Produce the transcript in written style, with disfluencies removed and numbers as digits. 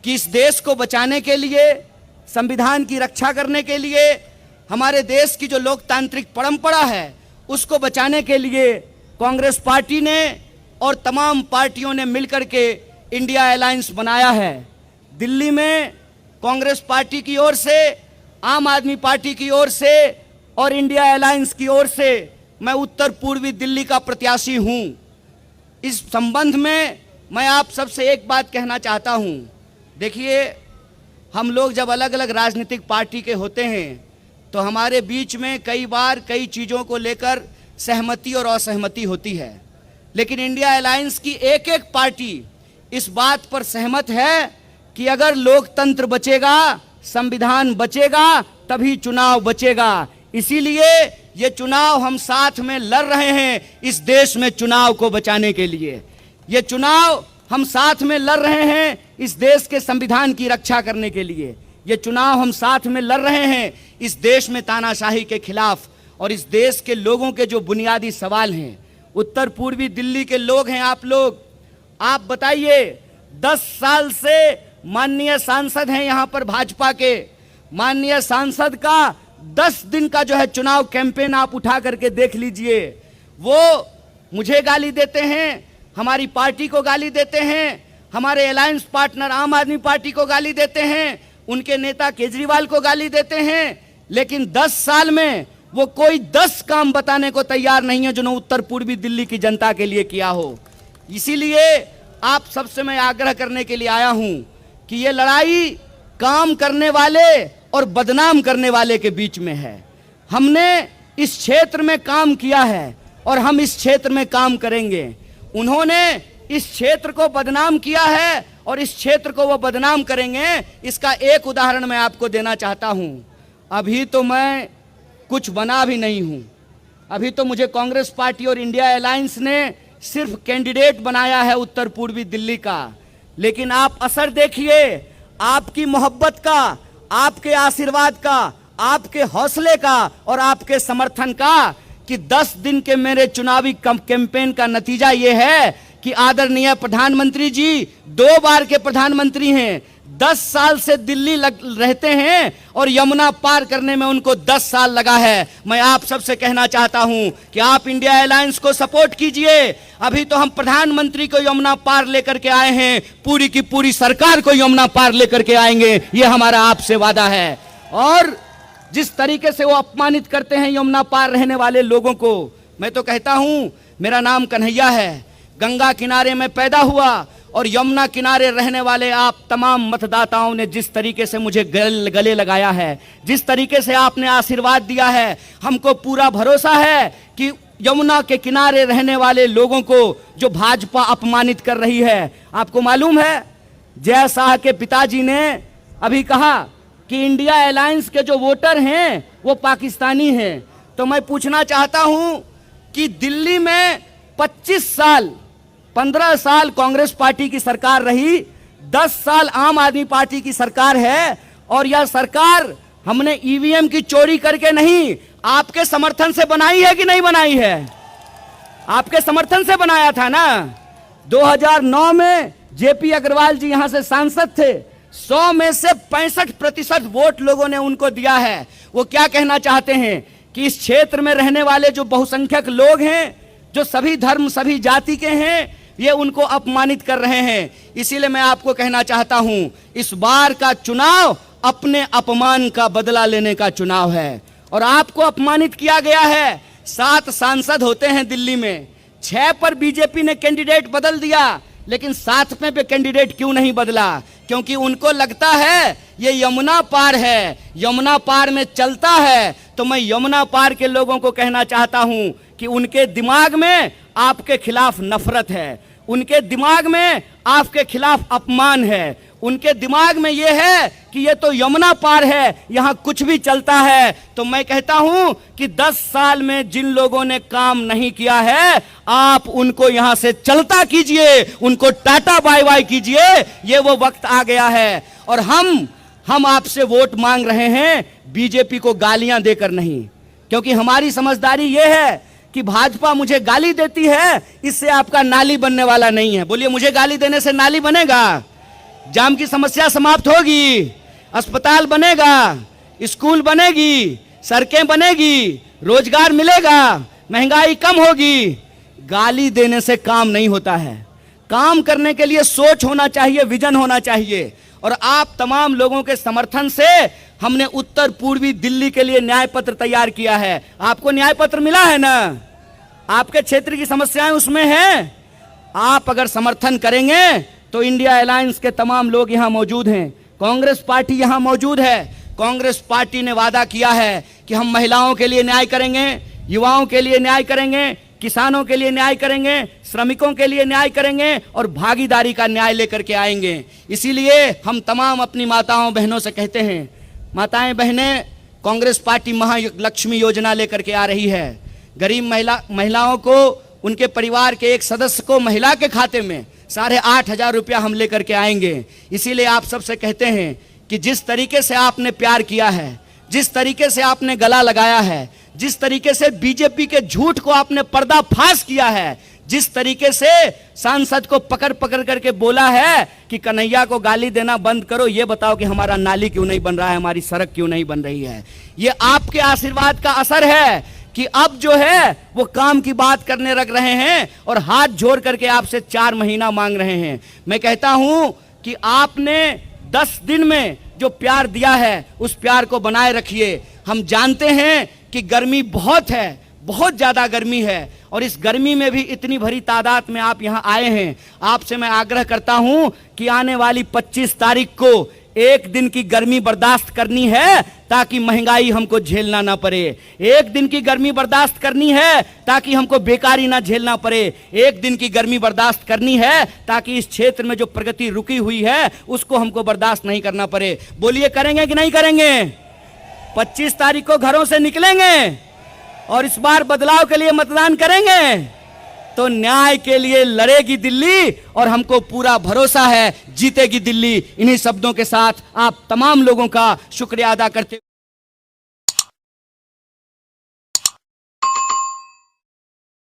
कि इस देश को बचाने के लिए, संविधान की रक्षा करने के लिए, हमारे देश की जो लोकतांत्रिक परंपरा है उसको बचाने के लिए कांग्रेस पार्टी ने और तमाम पार्टियों ने मिलकर के इंडिया अलायंस बनाया है। दिल्ली में कांग्रेस पार्टी की ओर से, आम आदमी पार्टी की ओर से और इंडिया अलायंस की ओर से मैं उत्तर पूर्वी दिल्ली का प्रत्याशी हूं। इस संबंध में मैं आप सबसे एक बात कहना चाहता हूं। देखिए, हम लोग जब अलग अलग राजनीतिक पार्टी के होते हैं तो हमारे बीच में कई बार कई चीज़ों को लेकर सहमति और असहमति होती है, लेकिन इंडिया अलायंस की एक एक पार्टी इस बात पर सहमत है कि अगर लोकतंत्र बचेगा, संविधान बचेगा, तभी चुनाव बचेगा। इसीलिए ये चुनाव हम साथ में लड़ रहे हैं इस देश में चुनाव को बचाने के लिए। ये चुनाव हम साथ में लड़ रहे हैं इस देश के संविधान की रक्षा करने के लिए। ये चुनाव हम साथ में लड़ रहे हैं इस देश में तानाशाही के खिलाफ और इस देश के लोगों के जो बुनियादी सवाल हैं। उत्तर पूर्वी दिल्ली के लोग हैं आप लोग, आप बताइए, 10 साल से माननीय सांसद हैं यहाँ पर भाजपा के। माननीय सांसद का 10 दिन का जो है चुनाव कैंपेन आप उठा करके देख लीजिए। वो मुझे गाली देते हैं, हमारी पार्टी को गाली देते हैं, हमारे अलायंस पार्टनर आम आदमी पार्टी को गाली देते हैं, उनके नेता केजरीवाल को गाली देते हैं, लेकिन 10 साल में वो कोई 10 काम बताने को तैयार नहीं है जो न उत्तर पूर्वी दिल्ली की जनता के लिए किया हो। इसीलिए आप सबसे मैं आग्रह करने के लिए आया हूं कि ये लड़ाई काम करने वाले और बदनाम करने वाले के बीच में है। हमने इस क्षेत्र में काम किया है और हम इस क्षेत्र में काम करेंगे। उन्होंने इस क्षेत्र को बदनाम किया है और इस क्षेत्र को वो बदनाम करेंगे। इसका एक उदाहरण मैं आपको देना चाहता हूं। अभी तो मैं कुछ बना भी नहीं हूं, अभी तो मुझे कांग्रेस पार्टी और इंडिया अलायंस ने सिर्फ कैंडिडेट बनाया है उत्तर पूर्वी दिल्ली का। लेकिन आप असर देखिए, आपकी मोहब्बत का, आपके आशीर्वाद का, आपके हौसले का और आपके समर्थन का कि 10 दिन के मेरे चुनावी कैंपेन का नतीजा यह है कि आदरणीय प्रधानमंत्री जी 2 बार के प्रधानमंत्री हैं, 10 साल से दिल्ली रहते हैं और यमुना पार करने में उनको 10 साल लगा है। मैं आप सबसे कहना चाहता हूं कि आप इंडिया अलायंस को सपोर्ट कीजिए। अभी तो हम प्रधानमंत्री को यमुना पार लेकर के आए हैं, पूरी की पूरी सरकार को यमुना पार लेकर के आएंगे, ये हमारा आपसे वादा है। और जिस तरीके से वो अपमानित करते हैं यमुना पार रहने वाले लोगों को, मैं तो कहता हूं, मेरा नाम कन्हैया है, गंगा किनारे में पैदा हुआ और यमुना किनारे रहने वाले आप तमाम मतदाताओं ने जिस तरीके से मुझे गले लगाया है, जिस तरीके से आपने आशीर्वाद दिया है, हमको पूरा भरोसा है कि यमुना के किनारे रहने वाले लोगों को जो भाजपा अपमानित कर रही है। आपको मालूम है, जय शाह के पिताजी ने अभी कहा कि इंडिया अलायंस के जो वोटर हैं वो पाकिस्तानी हैं। तो मैं पूछना चाहता हूं कि दिल्ली में 25 साल, 15 साल कांग्रेस पार्टी की सरकार रही, 10 साल आम आदमी पार्टी की सरकार है और यह सरकार हमने ईवीएम की चोरी करके नहीं, आपके समर्थन से बनाई है कि नहीं बनाई है? आपके समर्थन से बनाया था ना। 2009 में जेपी अग्रवाल जी यहां से सांसद थे, 100 में से 65% वोट लोगों ने उनको दिया है। वो क्या कहना चाहते हैं कि इस क्षेत्र में रहने वाले जो बहुसंख्यक लोग हैं, जो सभी धर्म सभी जाति के हैं, ये उनको अपमानित कर रहे हैं। इसीलिए मैं आपको कहना चाहता हूं, इस बार का चुनाव अपने अपमान का बदला लेने का चुनाव है और आपको अपमानित किया गया है। 7 सांसद होते हैं दिल्ली में, 6 पर बीजेपी ने कैंडिडेट बदल दिया, लेकिन 7वें पे कैंडिडेट क्यों नहीं बदला? क्योंकि उनको लगता है ये यमुना पार है, यमुना पार में चलता है। तो मैं यमुना पार के लोगों को कहना चाहता हूं कि उनके दिमाग में आपके खिलाफ नफरत है, उनके दिमाग में आपके खिलाफ अपमान है, उनके दिमाग में यह है कि ये तो यमुना पार है, यहां कुछ भी चलता है। तो मैं कहता हूं कि 10 साल में जिन लोगों ने काम नहीं किया है, आप उनको यहां से चलता कीजिए, उनको टाटा बाय बाय कीजिए। ये वो वक्त आ गया है और हम आपसे वोट मांग रहे हैं बीजेपी को गालियां देकर नहीं, क्योंकि हमारी समझदारी यह है कि भाजपा मुझे गाली देती है, इससे आपका नाली बनने वाला नहीं है। बोलिए, मुझे गाली देने से नाली बनेगा? जाम की समस्या समाप्त होगी, अस्पताल बनेगा, स्कूल बनेगी, सड़कें बनेगी, रोजगार मिलेगा, महंगाई कम होगी। गाली देने से काम नहीं होता है। काम करने के लिए सोच होना चाहिए, विजन होना चाहिए। और आप तमाम लोगों के समर्थन से हमने उत्तर पूर्वी दिल्ली के लिए न्याय पत्र तैयार किया है। आपको न्याय पत्र मिला है ना? आपके क्षेत्र की समस्याएं उसमें हैं। आप अगर समर्थन करेंगे तो इंडिया अलायंस के तमाम लोग यहां मौजूद हैं, कांग्रेस पार्टी यहां मौजूद है। कांग्रेस पार्टी ने वादा किया है कि हम महिलाओं के लिए न्याय करेंगे, युवाओं के लिए न्याय करेंगे, किसानों के लिए न्याय करेंगे, श्रमिकों के लिए न्याय करेंगे और भागीदारी का न्याय लेकर के आएंगे। इसीलिए हम तमाम अपनी माताओं बहनों से कहते हैं, माताएं बहनें, कांग्रेस पार्टी महालक्ष्मी योजना लेकर के आ रही है। गरीब महिलाओं को, उनके परिवार के एक सदस्य को महिला के खाते में 8,500 रुपया हम लेकर के आएंगे। इसीलिए आप सबसे कहते हैं कि जिस तरीके से आपने प्यार किया है, जिस तरीके से आपने गला लगाया है, जिस तरीके से बीजेपी के झूठ को आपने पर्दाफाश किया है, जिस तरीके से सांसद को पकड़ पकड़ करके बोला है कि कन्हैया को गाली देना बंद करो, ये बताओ कि हमारा नाली क्यों नहीं बन रहा है, हमारी सड़क क्यों नहीं बन रही है। ये आपके आशीर्वाद का असर है कि अब जो है वो काम की बात करने लग रहे हैं और हाथ जोड़ करके आपसे 4 महीना मांग रहे हैं। मैं कहता हूं कि आपने 10 दिन में जो प्यार दिया है उस प्यार को बनाए रखिए। हम जानते हैं कि गर्मी बहुत है, बहुत ज्यादा गर्मी है और इस गर्मी में भी इतनी भरी तादाद में आप यहां आए हैं। आपसे मैं आग्रह करता हूं कि आने वाली 25 तारीख को एक दिन की गर्मी बर्दाश्त करनी है ताकि महंगाई हमको झेलना ना पड़े। एक दिन की गर्मी बर्दाश्त करनी है ताकि हमको बेकारी ना झेलना पड़े। एक दिन की गर्मी बर्दाश्त करनी है ताकि इस क्षेत्र में जो प्रगति रुकी हुई है उसको हमको बर्दाश्त नहीं करना पड़े। बोलिए, करेंगे कि नहीं करेंगे? 25 तारीख को घरों से निकलेंगे और इस बार बदलाव के लिए मतदान करेंगे तो न्याय के लिए लड़ेगी दिल्ली और हमको पूरा भरोसा है जीतेगी दिल्ली। इन्हीं शब्दों के साथ आप तमाम लोगों का शुक्रिया अदा करते